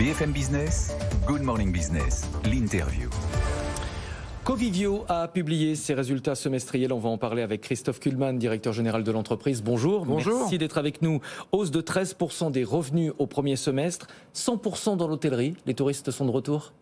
BFM Business, Good Morning Business, l'interview. Covivio a publié ses résultats semestriels. On va en parler avec Christophe Kuhlmann, directeur général de l'entreprise. Bonjour. Bonjour. Merci d'être avec nous. Hausse de 13% des revenus au premier semestre, 100% dans l'hôtellerie. Les touristes sont de retour ?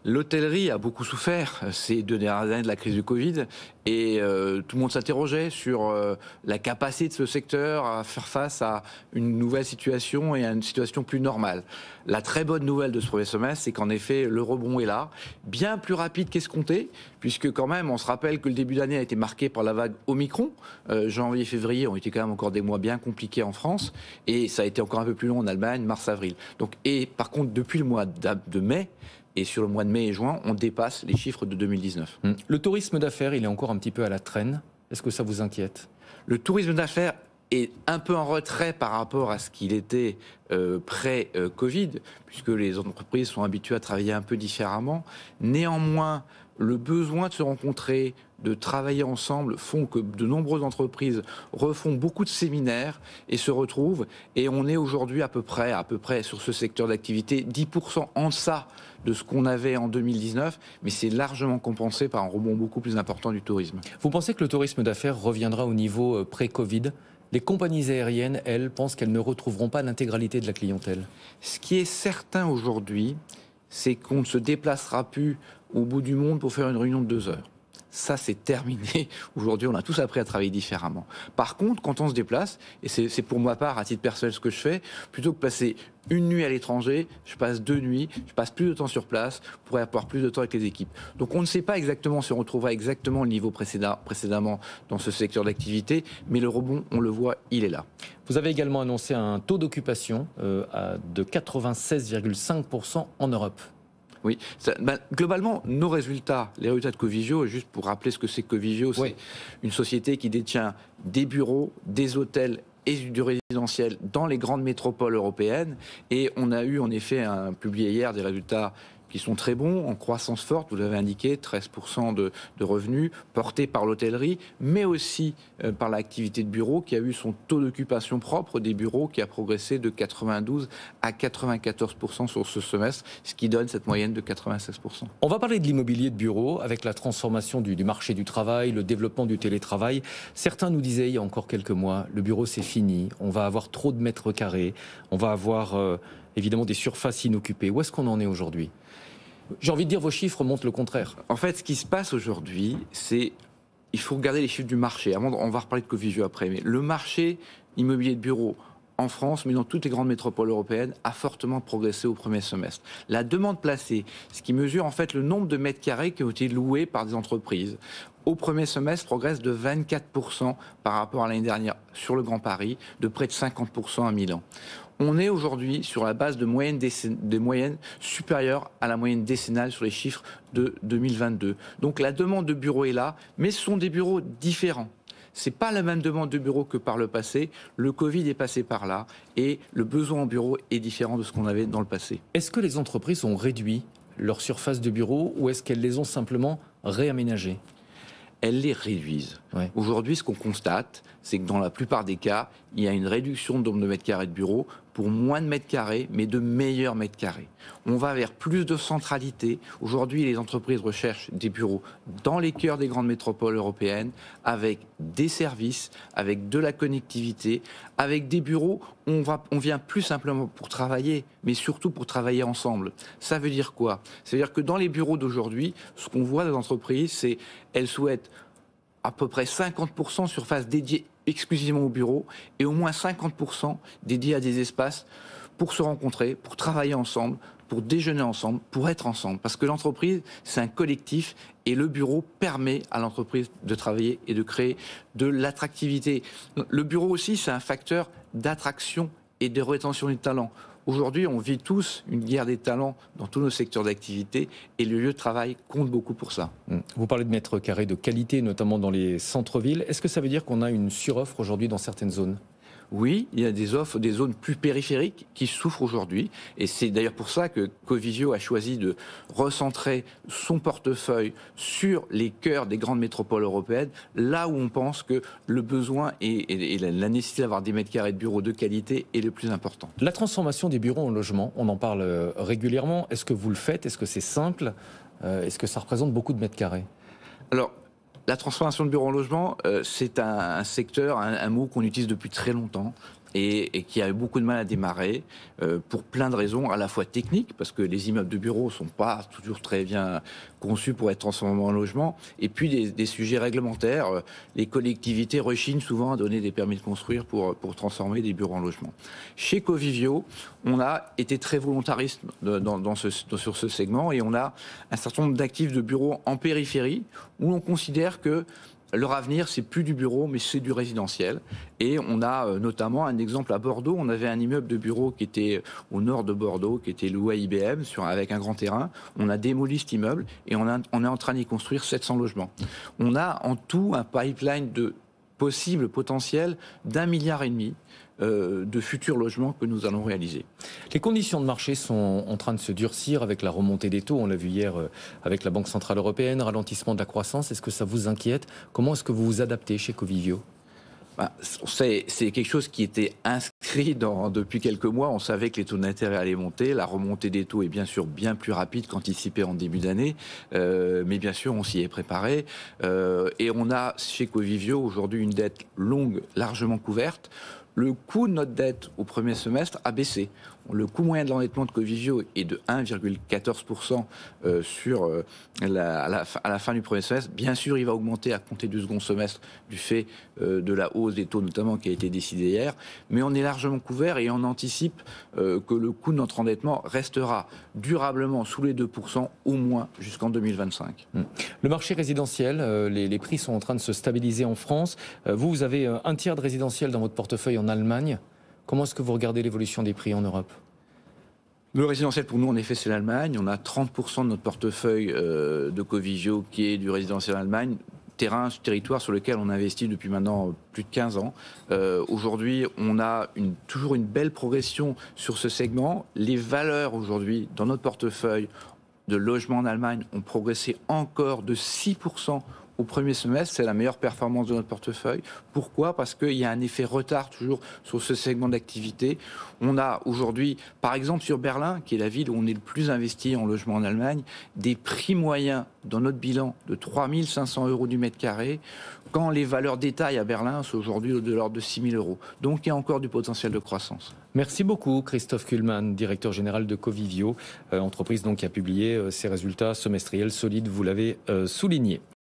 L'hôtellerie a beaucoup souffert ces 2 dernières années de la crise du Covid et tout le monde s'interrogeait sur la capacité de ce secteur à faire face à une nouvelle situation et à une situation plus normale. La très bonne nouvelle de ce premier semestre, c'est qu'en effet, le rebond est là, bien plus rapide qu'escompté, puisque quand même, on se rappelle que le début d'année a été marqué par la vague Omicron. Janvier, février ont été quand même encore des mois bien compliqués en France et ça a été encore un peu plus long en Allemagne, mars, avril. Donc, et par contre, depuis le mois de mai, et sur le mois de mai et juin, on dépasse les chiffres de 2019. Le tourisme d'affaires, il est encore un petit peu à la traîne. Est-ce que ça vous inquiète ? Le tourisme d'affaires est un peu en retrait par rapport à ce qu'il était pré-Covid, puisque les entreprises sont habituées à travailler un peu différemment. Néanmoins, le besoin de se rencontrer, de travailler ensemble, font que de nombreuses entreprises refont beaucoup de séminaires et se retrouvent. Et on est aujourd'hui à peu près sur ce secteur d'activité, 10% en deçà de ce qu'on avait en 2019, mais c'est largement compensé par un rebond beaucoup plus important du tourisme. Vous pensez que le tourisme d'affaires reviendra au niveau pré-Covid ? Les compagnies aériennes, elles, pensent qu'elles ne retrouveront pas l'intégralité de la clientèle. Ce qui est certain aujourd'hui, c'est qu'on ne se déplacera plus au bout du monde pour faire une réunion de 2 heures. Ça, c'est terminé. Aujourd'hui, on a tous appris à travailler différemment. Par contre, quand on se déplace, et c'est pour ma part, à titre personnel, ce que je fais, plutôt que passer une nuit à l'étranger, je passe 2 nuits, je passe plus de temps sur place pour avoir plus de temps avec les équipes. Donc, on ne sait pas exactement si on retrouvera exactement le niveau précédemment dans ce secteur d'activité, mais le rebond, on le voit, il est là. Vous avez également annoncé un taux d'occupation de 96,5% en Europe. Oui, globalement, nos résultats, les résultats de Covivio, juste pour rappeler ce que c'est Covivio, c'est une société qui détient des bureaux, des hôtels et du résidentiel dans les grandes métropoles européennes. Et on a eu en effet publié hier des résultats qui sont très bons, en croissance forte, vous l'avez indiqué, 13% de revenus, portés par l'hôtellerie, mais aussi par l'activité de bureau, qui a eu son taux d'occupation propre des bureaux qui a progressé de 92 à 94% sur ce semestre, ce qui donne cette moyenne de 96%. On va parler de l'immobilier de bureau, avec la transformation du marché du travail, le développement du télétravail. Certains nous disaient il y a encore quelques mois, le bureau c'est fini, on va avoir trop de mètres carrés, on va avoir évidemment des surfaces inoccupées. Où est-ce qu'on en est aujourd'hui ? J'ai envie de dire, vos chiffres montrent le contraire. En fait, ce qui se passe aujourd'hui, c'est il faut regarder les chiffres du marché. On va reparler de Covivio après, mais le marché immobilier de bureau en France, mais dans toutes les grandes métropoles européennes, a fortement progressé au premier semestre. La demande placée, ce qui mesure en fait le nombre de mètres carrés qui ont été loués par des entreprises, au premier semestre progresse de 24% par rapport à l'année dernière sur le Grand Paris, de près de 50% à Milan. On est aujourd'hui sur la base de des moyennes supérieures à la moyenne décennale sur les chiffres de 2022. Donc la demande de bureaux est là, mais ce sont des bureaux différents. C'est pas la même demande de bureau que par le passé. Le Covid est passé par là et le besoin en bureau est différent de ce qu'on avait dans le passé. Est-ce que les entreprises ont réduit leur surface de bureau ou est-ce qu'elles les ont simplement réaménagées ? Elles les réduisent. Ouais. Aujourd'hui, ce qu'on constate, c'est que dans la plupart des cas, il y a une réduction de nombre de mètres carrés de bureaux pour moins de mètres carrés, mais de meilleurs mètres carrés. On va vers plus de centralité. Aujourd'hui, les entreprises recherchent des bureaux dans les cœurs des grandes métropoles européennes, avec des services, avec de la connectivité, avec des bureaux où on vient plus simplement pour travailler, mais surtout pour travailler ensemble. Ça veut dire quoi ? Ça veut dire que dans les bureaux d'aujourd'hui, ce qu'on voit des entreprises, c'est qu'elles souhaitent à peu près 50% surface dédiée exclusivement au bureau et au moins 50% dédiés à des espaces pour se rencontrer, pour travailler ensemble, pour déjeuner ensemble, pour être ensemble. Parce que l'entreprise, c'est un collectif et le bureau permet à l'entreprise de travailler et de créer de l'attractivité. Le bureau aussi, c'est un facteur d'attraction et de rétention du talent. Aujourd'hui, on vit tous une guerre des talents dans tous nos secteurs d'activité et le lieu de travail compte beaucoup pour ça. Vous parlez de mètres carrés de qualité, notamment dans les centres-villes. Est-ce que ça veut dire qu'on a une suroffre aujourd'hui dans certaines zones ? Oui, il y a des offres, des zones plus périphériques qui souffrent aujourd'hui. Et c'est d'ailleurs pour ça que Covivio a choisi de recentrer son portefeuille sur les cœurs des grandes métropoles européennes, là où on pense que le besoin et la nécessité d'avoir des mètres carrés de bureaux de qualité est le plus important. La transformation des bureaux en logement, on en parle régulièrement. Est-ce que vous le faites? Est-ce que c'est simple? Est-ce que ça représente beaucoup de mètres carrés? Alors, la transformation de bureaux en logement, c'est un secteur, un mot qu'on utilise depuis très longtemps et qui a eu beaucoup de mal à démarrer pour plein de raisons, à la fois techniques, parce que les immeubles de bureaux ne sont pas toujours très bien conçus pour être transformés en logement, et puis des sujets réglementaires. Les collectivités rechignent souvent à donner des permis de construire pour transformer des bureaux en logement. Chez Covivio, on a été très volontariste sur ce segment et on a un certain nombre d'actifs de bureaux en périphérie où on considère que leur avenir, c'est plus du bureau, mais c'est du résidentiel. Et on a notamment un exemple à Bordeaux. On avait un immeuble de bureau qui était au nord de Bordeaux, qui était loué à IBM, avec un grand terrain. On a démoli cet immeuble et on est en train d'y construire 700 logements. On a en tout un pipeline de potentiel d'1,5 milliard de futurs logements que nous allons réaliser. Les conditions de marché sont en train de se durcir avec la remontée des taux. On l'a vu hier avec la Banque Centrale Européenne, ralentissement de la croissance. Est-ce que ça vous inquiète? Comment est-ce que vous vous adaptez chez Covivio? C'est quelque chose qui était inscrit depuis quelques mois. On savait que les taux d'intérêt allaient monter. La remontée des taux est bien sûr bien plus rapide qu'anticipé en début d'année. Mais bien sûr, on s'y est préparé. Et on a chez Covivio aujourd'hui une dette longue, largement couverte. Le coût de notre dette au premier semestre a baissé. Le coût moyen de l'endettement de Covivio est de 1,14% à la fin du premier semestre. Bien sûr, il va augmenter à compter du second semestre du fait de la hausse des taux notamment qui a été décidée hier. Mais on est largement couvert et on anticipe que le coût de notre endettement restera durablement sous les 2% au moins jusqu'en 2025. Le marché résidentiel, les prix sont en train de se stabiliser en France. Vous avez un tiers de résidentiel dans votre portefeuille en Allemagne. Comment est-ce que vous regardez l'évolution des prix en Europe? Le résidentiel, pour nous, en effet, c'est l'Allemagne. On a 30% de notre portefeuille de Covivio qui est du résidentiel en Allemagne. Territoire sur lequel on investit depuis maintenant plus de 15 ans. Aujourd'hui, on a toujours une belle progression sur ce segment. Les valeurs aujourd'hui dans notre portefeuille de logements en Allemagne ont progressé encore de 6% au premier semestre. C'est la meilleure performance de notre portefeuille. Pourquoi? Parce qu'il y a un effet retard toujours sur ce segment d'activité. On a aujourd'hui, par exemple sur Berlin, qui est la ville où on est le plus investi en logement en Allemagne, des prix moyens dans notre bilan de 3 500 € du mètre carré, quand les valeurs détail à Berlin sont aujourd'hui de l'ordre de 6 000 €. Donc il y a encore du potentiel de croissance. Merci beaucoup Christophe Kuhlmann, directeur général de Covivio, entreprise donc qui a publié ses résultats semestriels solides, vous l'avez souligné.